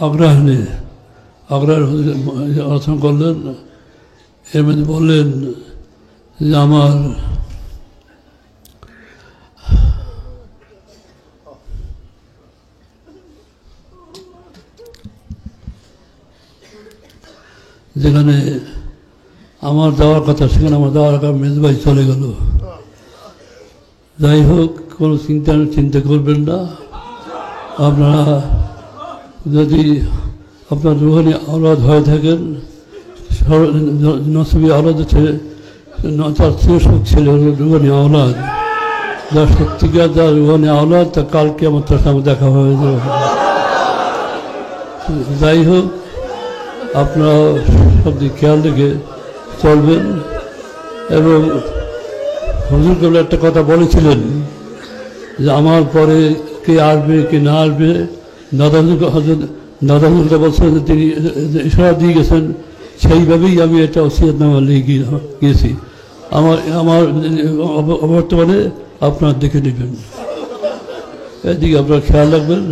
অগ্রহায়ণে আলোচনা করলেন। এর মধ্যে বললেন যে আমার যেখানে আমার যাওয়ার কথা সেখানে আমার যাওয়ার মেজবাই চলে গেল। যাই হোক, কোনো চিন্তা করবেন না। আপনারা যদি আপনার রুহানি আওলাদ হয়ে থাকেন, নসবি আওলাদ তার সুখ ছেলে হল রুহানি আওলাদ। যার সত্যিকার যার রুহানি আওলাদ তা কালকে আমার তার সামনে দেখা হয়ে যাবে। যাই হোক, আপনারা সব দিক খেয়াল রেখে চলবেন। এবং হুজুর কেবল একটা কথা বলেছিলেন যে আমার পরে কে আসবে কে না আসবে, দাদা হুজুরকে বলছেন যে তিনি ইশারা দিয়ে গেছেন, সেইভাবেই আমি এটা ওসিয়তনামা লিখে গিয়েছি। আমার বর্তমানে আপনারা দেখে নেবেন, এদিকে আপনারা খেয়াল রাখবেন।